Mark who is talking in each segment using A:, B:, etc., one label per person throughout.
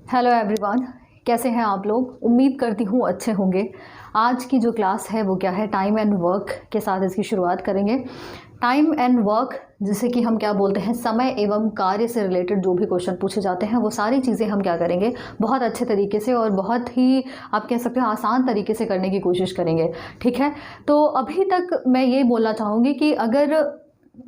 A: Hello everyone, कैसे हैं आप लोग। उम्मीद करती हूँ अच्छे होंगे। आज की जो क्लास है वो क्या है, टाइम एंड वर्क के साथ इसकी शुरुआत करेंगे। टाइम एंड वर्क जिसे कि हम क्या बोलते हैं, समय एवं कार्य से रिलेटेड जो भी क्वेश्चन पूछे जाते हैं वो सारी चीज़ें हम क्या करेंगे, बहुत अच्छे तरीके से और बहुत ही आप कह सकते हो आसान तरीके से करने की कोशिश करेंगे। ठीक है, तो अभी तक मैं ये बोलना चाहूँगी कि अगर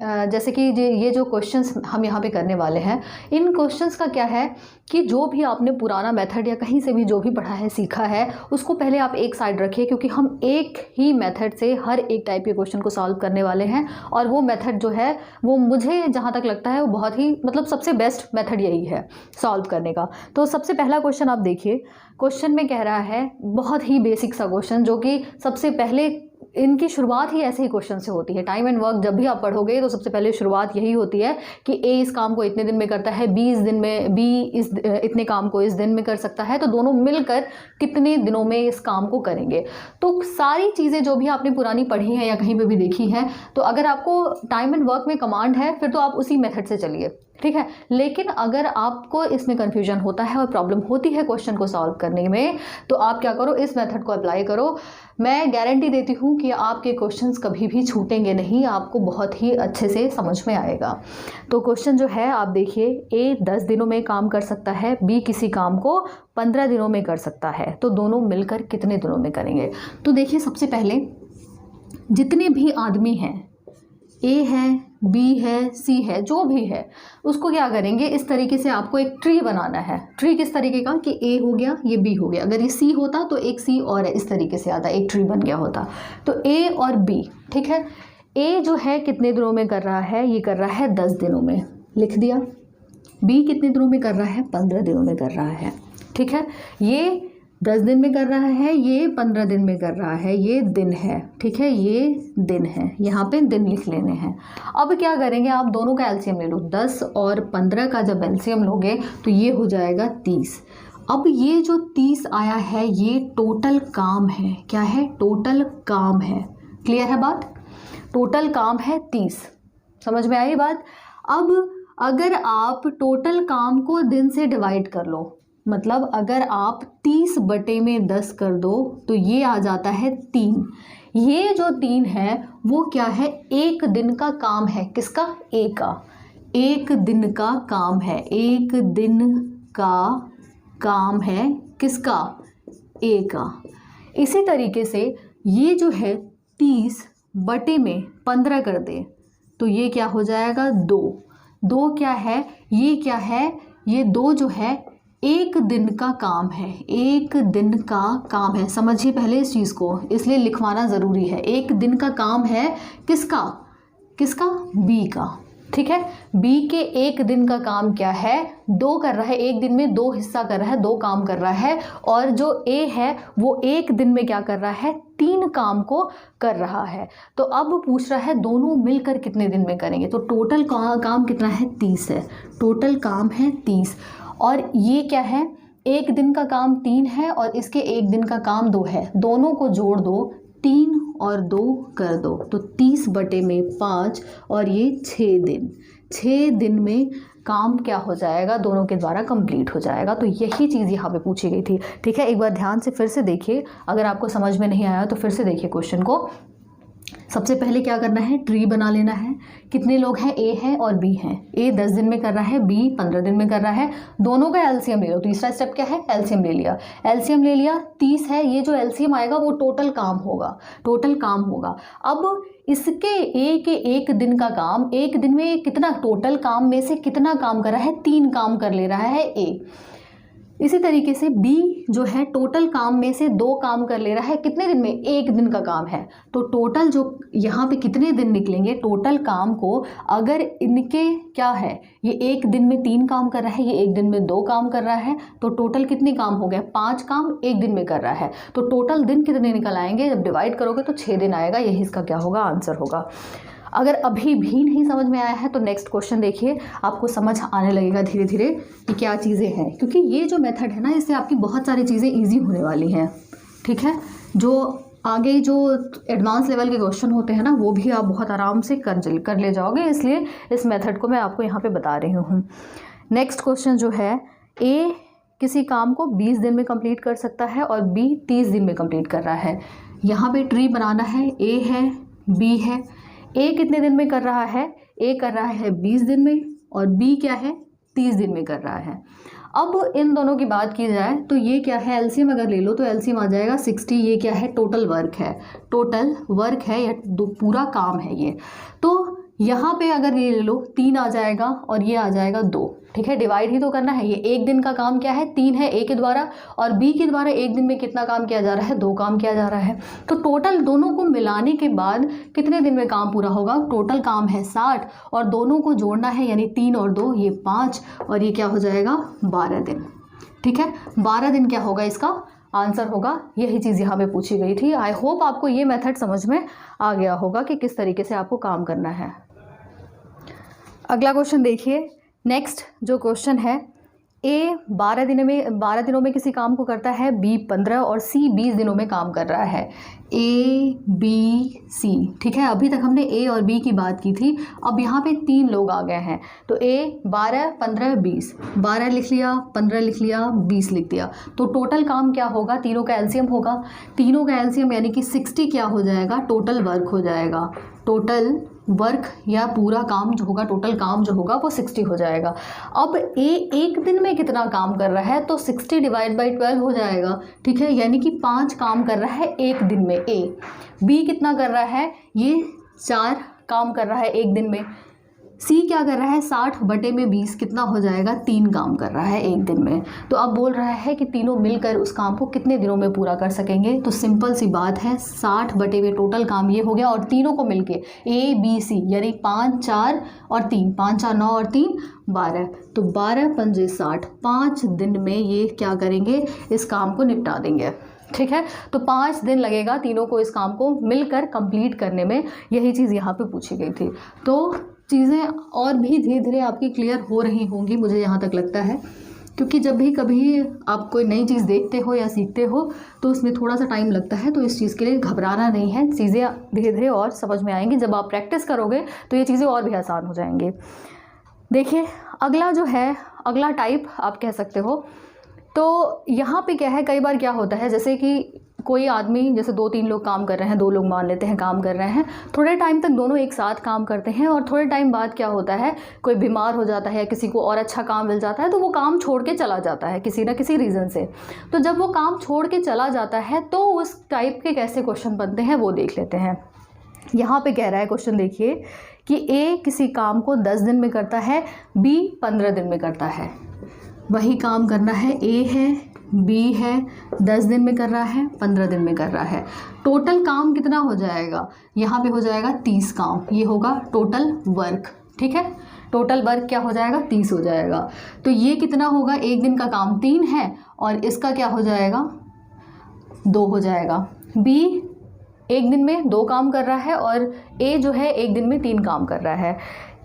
A: जैसे कि ये जो क्वेश्चंस हम यहाँ पे करने वाले हैं, इन क्वेश्चंस का क्या है कि जो भी आपने पुराना मेथड या कहीं से भी जो भी पढ़ा है सीखा है उसको पहले आप एक साइड रखिए, क्योंकि हम एक ही मेथड से हर एक टाइप के क्वेश्चन को सॉल्व करने वाले हैं। और वो मेथड जो है वो मुझे जहाँ तक लगता है वो बहुत ही सबसे बेस्ट मेथड यही है सॉल्व करने का। तो सबसे पहला क्वेश्चन आप देखिए, क्वेश्चन में कह रहा है बहुत ही बेसिक सा क्वेश्चन, जो कि सबसे पहले इनकी शुरुआत ही ऐसे ही क्वेश्चन से होती है। टाइम एंड वर्क जब भी आप पढ़ोगे तो सबसे पहले शुरुआत यही होती है कि ए इस काम को इतने दिन में करता है, बी इस दिन में, बी इतने काम को इस दिन में कर सकता है, तो दोनों मिलकर कितने दिनों में इस काम को करेंगे। तो सारी चीज़ें जो भी आपने पुरानी पढ़ी हैं या कहीं पे भी देखी हैं, तो अगर आपको टाइम एंड वर्क में कमांड है फिर तो आप उसी मेथड से चलिए। ठीक है, लेकिन अगर आपको इसमें कन्फ्यूजन होता है और प्रॉब्लम होती है क्वेश्चन को सॉल्व करने में, तो आप क्या करो, इस मेथड को अप्लाई करो। मैं गारंटी देती हूँ कि आपके क्वेश्चंस कभी भी छूटेंगे नहीं, आपको बहुत ही अच्छे से समझ में आएगा। तो क्वेश्चन जो है आप देखिए, ए 10 दिनों में काम कर सकता है, बी किसी काम को 15 दिनों में कर सकता है, तो दोनों मिलकर कितने दिनों में करेंगे। तो देखिए, सबसे पहले जितने भी आदमी हैं, ए है, बी है, सी है, जो भी है, उसको क्या करेंगे, इस तरीके से आपको एक ट्री बनाना है। ट्री किस तरीके का कि ए हो गया, ये बी हो गया, अगर ये सी होता तो एक सी और है, इस तरीके से आता, एक ट्री बन गया होता। तो ए और बी, ठीक है, ए जो है कितने दिनों में कर रहा है, ये कर रहा है 10 दिनों में, लिख दिया। बी कितने दिनों में कर रहा है, 15 दिनों में कर रहा है। ठीक है, ये 10 दिन में कर रहा है, ये 15 दिन में कर रहा है, ये दिन है। ठीक है, ये दिन है, यहाँ पे दिन लिख लेने हैं। अब क्या करेंगे, आप दोनों का एलसीएम ले लो। 10 और 15 का जब एलसीएम लोगे तो ये हो जाएगा 30। अब ये जो 30 आया है ये टोटल काम है। क्या है, टोटल काम है। क्लियर है बात, टोटल काम है 30। समझ में आई बात। अब अगर आप टोटल काम को दिन से डिवाइड कर लो, मतलब अगर आप 30/10 कर दो तो ये आ जाता है 3। ये जो 3 है वो क्या है, एक दिन का काम है। किसका, ए का। एक दिन का काम है, एक दिन का काम है किसका, ए का। इसी तरीके से ये जो है 30/15 कर दे तो ये क्या हो जाएगा, 2। 2 क्या है, ये क्या है, ये 2 जो है एक दिन का काम है। एक दिन का काम है, समझिए पहले इस चीज़ को, इसलिए लिखवाना ज़रूरी है। एक दिन का काम है किसका, किसका, बी का। ठीक है, बी के एक दिन का काम क्या है, 2 कर रहा है, एक दिन में 2 हिस्सा कर रहा है, 2 काम कर रहा है। और जो ए है वो एक दिन में क्या कर रहा है, 3 काम को कर रहा है। तो अब पूछ रहा है दोनों मिलकर कितने दिन में करेंगे। तो टोटल काम कितना है, 30 है। टोटल काम है 30। और ये क्या है, एक दिन का काम 3 है और इसके एक दिन का काम 2 है, दोनों को जोड़ दो, 3 और 2 कर दो, तो 30/5 और ये 6 दिन। 6 दिन में काम क्या हो जाएगा, दोनों के द्वारा कंप्लीट हो जाएगा। तो यही चीज़ यहाँ पे पूछी गई थी। ठीक है, एक बार ध्यान से फिर से देखिए, अगर आपको समझ में नहीं आया तो फिर से देखिए क्वेश्चन को। सबसे पहले क्या करना है, ट्री बना लेना है। कितने लोग हैं, ए हैं और बी हैं। ए 10 दिन में कर रहा है, बी 15 दिन में कर रहा है, दोनों का एलसीएम ले लो। तीसरा स्टेप क्या है, एलसीएम ले लिया। एलसीएम ले लिया, 30 है, ये जो एलसीएम आएगा वो टोटल काम होगा, टोटल काम होगा। अब इसके ए के एक दिन का काम, एक दिन में कितना, टोटल काम में से कितना काम कर रहा है, 3 काम कर ले रहा है ए। इसी तरीके से बी जो है टोटल काम में से 2 काम कर ले रहा है, कितने दिन में, एक दिन का काम है। तो टोटल जो यहाँ पे कितने दिन निकलेंगे, टोटल काम को अगर इनके क्या है, ये एक दिन में 3 काम कर रहा है, ये एक दिन में 2 काम कर रहा है, तो टोटल कितने काम हो गए, 5 काम एक दिन में कर रहा है। तो टोटल दिन कितने निकल आएंगे, जब डिवाइड करोगे तो 6 दिन आएगा। यही इसका क्या होगा, आंसर होगा। अगर अभी भी नहीं समझ में आया है तो नेक्स्ट क्वेश्चन देखिए, आपको समझ आने लगेगा धीरे धीरे कि क्या चीज़ें हैं, क्योंकि ये जो मेथड है ना, इससे आपकी बहुत सारी चीज़ें ईजी होने वाली हैं। ठीक है, जो आगे जो एडवांस लेवल के क्वेश्चन होते हैं ना, वो भी आप बहुत आराम से कर ले जाओगे, इसलिए इस मेथड को मैं आपको यहाँ पे बता रही हूँ। नेक्स्ट क्वेश्चन जो है, ए किसी काम को 20 दिन में कंप्लीट कर सकता है और बी 30 दिन में कंप्लीट कर रहा है। यहाँ पे ट्री बनाना है, ए है, बी है। ए कितने दिन में कर रहा है? ए कर रहा है 20 दिन में और बी क्या है? 30 दिन में कर रहा है। अब इन दोनों की बात की जाए तो ये क्या है, एलसीएम अगर ले लो तो एलसीएम आ जाएगा 60। ये क्या है? टोटल वर्क है, टोटल वर्क है या पूरा काम है ये। तो यहाँ पे अगर ये ले लो 3 आ जाएगा और ये आ जाएगा 2, ठीक है। डिवाइड ही तो करना है। ये एक दिन का काम क्या है? 3 है ए के द्वारा, और बी के द्वारा एक दिन में कितना काम किया जा रहा है? 2 काम किया जा रहा है। तो टोटल दोनों को मिलाने के बाद कितने दिन में काम पूरा होगा? टोटल काम है 60 और दोनों को जोड़ना है, यानी 3 और 2 ये 5 और ये क्या हो जाएगा? 12 दिन, ठीक है। 12 दिन क्या होगा? इसका आंसर होगा। यही चीज़ यहाँ पे पूछी गई थी। आई होप आपको ये मेथड समझ में आ गया होगा कि किस तरीके से आपको काम करना है। अगला क्वेश्चन देखिए। नेक्स्ट जो क्वेश्चन है, ए 12 दिनों में किसी काम को करता है, बी 15 और सी 20 दिनों में काम कर रहा है। ए बी सी, ठीक है। अभी तक हमने ए और बी की बात की थी। अब यहाँ पे 3 लोग आ गए हैं। तो ए 12, 15, 20, 12 लिख लिया, 15 लिख लिया, 20 लिख दिया। तो टोटल काम क्या होगा? तीनों का एलसीएम होगा। तीनों का एलसीएम यानी कि 60 क्या हो जाएगा? टोटल वर्क हो जाएगा। टोटल वर्क या पूरा काम जो होगा, टोटल काम जो होगा वो 60 हो जाएगा। अब ए एक दिन में कितना काम कर रहा है? तो 60 डिवाइड बाई 12 हो जाएगा, ठीक है। यानी कि 5 काम कर रहा है एक दिन में ए। बी कितना कर रहा है? ये 4 काम कर रहा है एक दिन में। सी क्या कर रहा है? 60/20 कितना हो जाएगा? 3 काम कर रहा है एक दिन में। तो अब बोल रहा है कि तीनों मिलकर उस काम को कितने दिनों में पूरा कर सकेंगे। तो सिंपल सी बात है, 60 टोटल काम ये हो गया और तीनों को मिलके ए बी सी यानी 5, 4 और 3, 5, 4, 9 और 3, 12। तो 12 पंजे 60, 5 दिन में ये क्या करेंगे? इस काम को निपटा देंगे, ठीक है। तो 5 दिन लगेगा तीनों को इस काम को मिलकर कंप्लीट करने में। यही चीज़ यहाँ पे पूछी गई थी। तो चीज़ें और भी धीरे धीरे आपकी क्लियर हो रही होंगी, मुझे यहाँ तक लगता है, क्योंकि जब भी कभी आप कोई नई चीज़ देखते हो या सीखते हो तो उसमें थोड़ा सा टाइम लगता है। तो इस चीज़ के लिए घबराना नहीं है, चीज़ें धीरे धीरे और समझ में आएंगी। जब आप प्रैक्टिस करोगे तो ये चीज़ें और भी आसान हो जाएंगी। देखिए अगला जो है, अगला टाइप आप कह सकते हो। तो यहाँ पे क्या है, कई बार क्या होता है, जैसे कि कोई आदमी, जैसे 2-3 लोग काम कर रहे हैं, 2 लोग मान लेते हैं काम कर रहे हैं, थोड़े टाइम तक दोनों एक साथ काम करते हैं और थोड़े टाइम बाद क्या होता है, कोई बीमार हो जाता है, किसी को और अच्छा काम मिल जाता है तो वो काम छोड़ के चला जाता है किसी ना किसी रीज़न से। तो जब वो काम छोड़ के चला जाता है तो उस टाइप के कैसे क्वेश्चन बनते हैं वो देख लेते हैं। यहाँ पे कह रहा है क्वेश्चन, देखिए कि ए किसी काम को 10 दिन में करता है, बी 15 दिन में करता है। वही काम करना है, ए है, बी है, 10 दिन में कर रहा है, 15 दिन में कर रहा है। टोटल काम कितना हो जाएगा? यहाँ पे हो जाएगा 30 काम। ये होगा टोटल वर्क, ठीक है। टोटल वर्क क्या हो जाएगा? 30 हो जाएगा। तो ये कितना होगा? एक दिन का काम 3 है और इसका क्या हो जाएगा? 2 हो जाएगा। बी एक दिन में 2 काम कर रहा है और ए जो है एक दिन में 3 काम कर रहा है।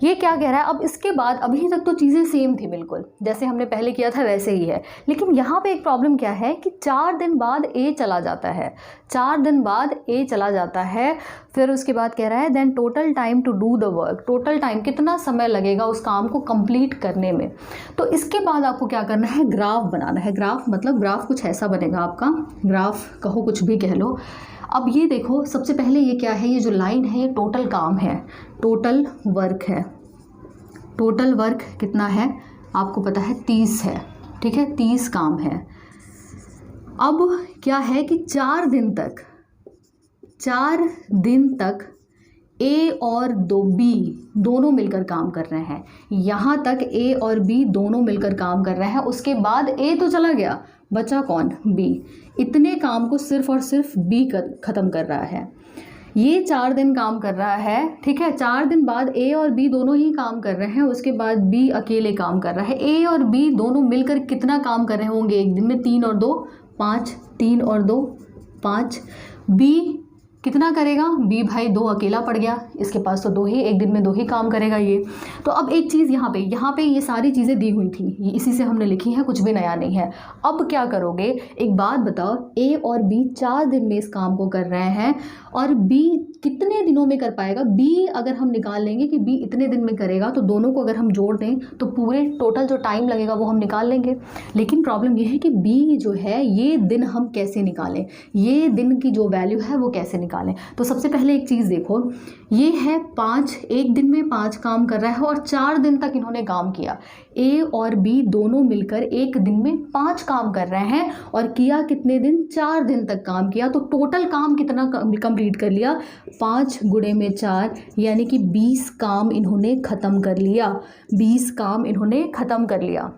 A: ये क्या कह रहा है? अब इसके बाद अभी तक तो चीज़ें सेम थी, बिल्कुल जैसे हमने पहले किया था वैसे ही है, लेकिन यहाँ पे एक प्रॉब्लम क्या है कि 4 दिन बाद ए चला जाता है। 4 दिन बाद ए चला जाता है। फिर उसके बाद कह रहा है then total time to do the work. Total time कितना समय लगेगा उस काम को कंप्लीट करने में। तो इसके बाद आपको क्या करना है? ग्राफ बनाना है। ग्राफ मतलब ग्राफ कुछ ऐसा बनेगा आपका, ग्राफ कहो कुछ भी कह लो। अब ये देखो, सबसे पहले ये क्या है? ये जो लाइन है ये टोटल काम है, टोटल वर्क है। टोटल वर्क कितना है आपको पता है? 30 है, ठीक है। 30 काम है। अब क्या है कि 4 दिन तक ए और बी दोनों मिलकर काम कर रहे हैं। यहाँ तक ए और बी दोनों मिलकर काम कर रहे हैं। उसके बाद ए तो चला गया, बचा कौन? बी। इतने काम को सिर्फ और सिर्फ बी ख़त्म कर रहा है। ये 4 दिन काम कर रहा है, ठीक है। 4 दिन बाद ए और बी दोनों ही काम कर रहे हैं। उसके बाद बी अकेले काम कर रहा है। ए और बी दोनों मिलकर कितना काम कर रहे होंगे एक दिन में? 3 और 2 5, 3 और 2 5। बी कितना करेगा, बी भाई 2 अकेला पड़ गया, इसके पास तो 2 ही, एक दिन में 2 ही काम करेगा ये। तो अब एक चीज़ यहाँ पे ये सारी चीज़ें दी हुई थी, ये इसी से हमने लिखी है, कुछ भी नया नहीं है। अब क्या करोगे, एक बात बताओ, ए और बी 4 दिन में इस काम को कर रहे हैं और बी कितने दिनों में कर पाएगा। बी अगर हम निकाल लेंगे कि बी इतने दिन में करेगा तो दोनों को अगर हम जोड़ दें तो पूरे टोटल जो टाइम लगेगा वो हम निकाल लेंगे। लेकिन प्रॉब्लम ये है कि बी जो है ये दिन हम कैसे निकालें, ये दिन की जो वैल्यू है वो कैसे निकालें। तो सबसे पहले एक चीज़ देखो, ये है 5, एक दिन में 5 काम कर रहा है और 4 दिन तक इन्होंने काम किया। ए और बी दोनों मिलकर एक दिन में 5 काम कर रहे हैं और किया कितने दिन, 4 दिन तक काम किया। तो टोटल काम कितना कंप्लीट कर लिया, 5 गुणे में 4 यानी कि 20 काम इन्होंने ख़त्म कर लिया। 20 काम इन्होंने ख़त्म कर लिया।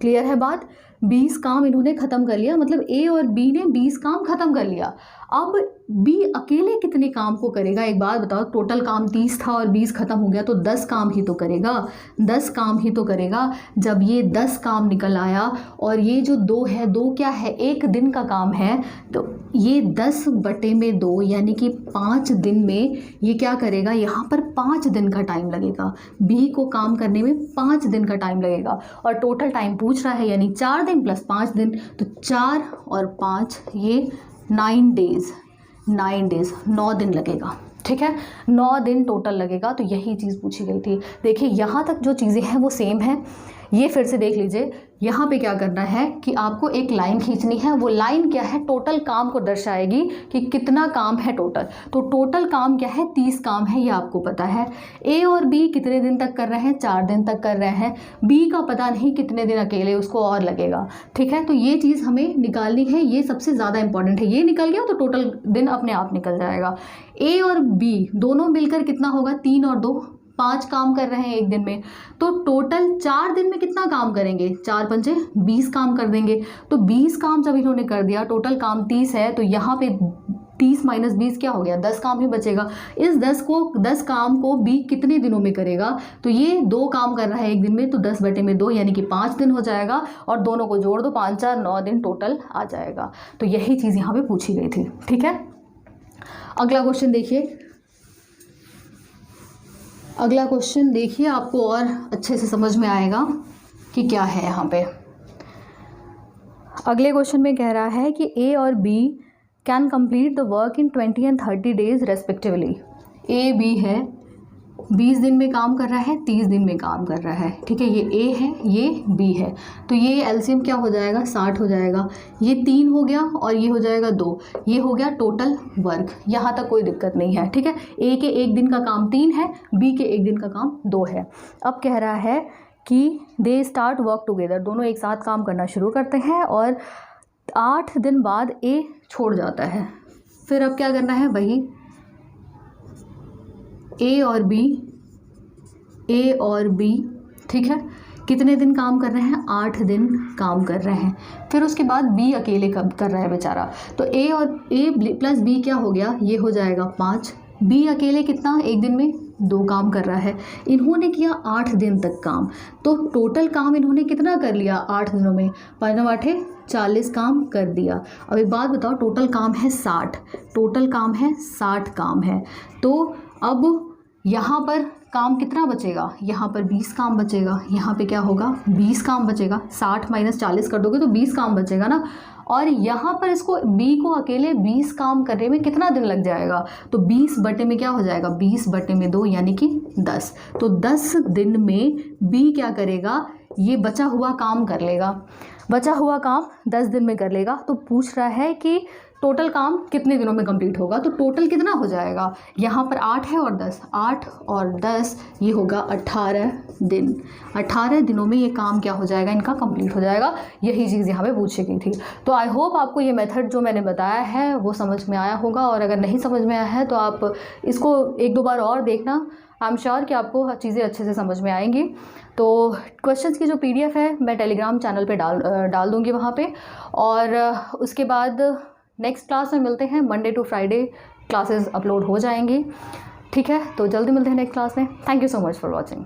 A: क्लियर है बात, 20 काम इन्होंने ख़त्म कर लिया, मतलब ए और बी ने 20 काम ख़त्म कर लिया। अब बी अकेले कितने काम को करेगा, एक बात बताओ, टोटल काम 30 था और 20 ख़त्म हो गया तो 10 काम ही तो करेगा, 10 काम ही तो करेगा। जब ये 10 काम निकल आया और ये जो 2 है, 2 क्या है, एक दिन का काम है, तो ये 10/2 यानी कि 5 दिन में ये क्या करेगा, यहाँ पर 5 दिन का टाइम लगेगा। बी को काम करने में 5 दिन का टाइम लगेगा और टोटल टाइम पूछ रहा है यानी 4 दिन प्लस 5 दिन, तो 4 और 5 ये 9 डेज़, 9 दिन लगेगा। ठीक है, 9 दिन टोटल लगेगा। तो यही चीज़ पूछी गई थी। देखिए यहाँ तक जो चीज़ें हैं वो सेम है। ये फिर से देख लीजिए, यहाँ पे क्या करना है कि आपको एक लाइन खींचनी है। वो लाइन क्या है, टोटल काम को दर्शाएगी कि कितना काम है टोटल। तो टोटल काम क्या है, 30 काम है, ये आपको पता है। ए और बी कितने दिन तक कर रहे हैं, 4 दिन तक कर रहे हैं। बी का पता नहीं कितने दिन अकेले, उसको और लगेगा। ठीक है, तो ये चीज़ हमें निकालनी है, ये सबसे ज़्यादा इंपॉर्टेंट है। ये निकल गया तो टोटल दिन अपने आप निकल जाएगा। ए और बी दोनों मिलकर कितना होगा, 3 और 2 5 काम कर रहे हैं एक दिन में। तो टोटल 4 दिन में कितना काम करेंगे, 4 पंचे 20 काम कर देंगे। तो 20 काम जब इन्होंने कर दिया, टोटल काम 30 है, तो यहाँ पे 30 - 20 क्या हो गया, 10 काम ही बचेगा। इस 10 काम को बी कितने दिनों में करेगा, तो ये 2 काम कर रहा है एक दिन में, तो 10/2 यानी कि 5 दिन हो जाएगा और दोनों को जोड़ दो, 5 4 9 दिन टोटल आ जाएगा। तो यही चीज़ यहाँ पे पूछी गई थी। ठीक है, अगला क्वेश्चन देखिए। अगला क्वेश्चन देखिए, आपको और अच्छे से समझ में आएगा कि क्या है यहाँ पे। अगले क्वेश्चन में कह रहा है कि ए और B can complete the work in 20 and 30 days respectively. A B है, 20 दिन में काम कर रहा है, 30 दिन में काम कर रहा है। ठीक है, ये ए है, ये बी है, तो ये एलसीएम क्या हो जाएगा, 60 हो जाएगा। ये 3 हो गया और ये हो जाएगा 2, ये हो गया टोटल वर्क। यहाँ तक कोई दिक्कत नहीं है। ठीक है, ए के एक दिन का काम 3 है, बी के एक दिन का काम 2 है। अब कह रहा है कि दे स्टार्ट वर्क टुगेदर, दोनों एक साथ काम करना शुरू करते हैं और 8 दिन बाद ए छोड़ जाता है। फिर अब क्या करना है, वही ए और बी ठीक है, कितने दिन काम कर रहे हैं, 8 दिन काम कर रहे हैं। फिर उसके बाद बी अकेले कर रहा है बेचारा, तो ए प्लस बी क्या हो गया, ये हो जाएगा 5। बी अकेले कितना, एक दिन में 2 काम कर रहा है। इन्होंने किया 8 दिन तक काम, तो टोटल काम इन्होंने कितना कर लिया 8 दिनों में, 5 9 8 40 काम कर दिया। अब एक बात बताओ, टोटल काम है 60, टोटल काम है 60 काम है। तो अब यहाँ पर काम कितना बचेगा, यहाँ पर 20 काम बचेगा, यहाँ पे क्या होगा 20 काम बचेगा। 60 - 40 कर दोगे तो 20 काम बचेगा ना। और यहाँ पर इसको बी को अकेले 20 काम करने में कितना दिन लग जाएगा, तो 20 बटे में क्या हो जाएगा, 20/2 यानी कि 10। तो 10 दिन में बी क्या करेगा, ये बचा हुआ काम कर लेगा। बचा हुआ काम 10 दिन में कर लेगा। तो पूछ रहा है कि टोटल काम कितने दिनों में कंप्लीट होगा, तो टोटल कितना हो जाएगा, यहाँ पर 8 है और 10, 8 और 10 ये होगा 18 दिन। 18 दिनों में ये काम क्या हो जाएगा, इनका कंप्लीट हो जाएगा। यही चीज़ यहाँ पे पूछी गई थी। तो आई होप आपको ये मेथड जो मैंने बताया है वो समझ में आया होगा, और अगर नहीं समझ में आया है तो आप इसको 1-2 बार और देखना। आई एम श्योर कि आपको चीज़ें अच्छे से समझ में आएंगी। तो क्वेश्चंस की जो PDF है मैं टेलीग्राम चैनल पे डाल दूँगी वहाँ पे, और उसके बाद नेक्स्ट क्लास में मिलते हैं। Monday to Friday classes upload हो जाएंगी। ठीक है, तो जल्दी मिलते हैं नेक्स्ट क्लास में। Thank you so much for watching.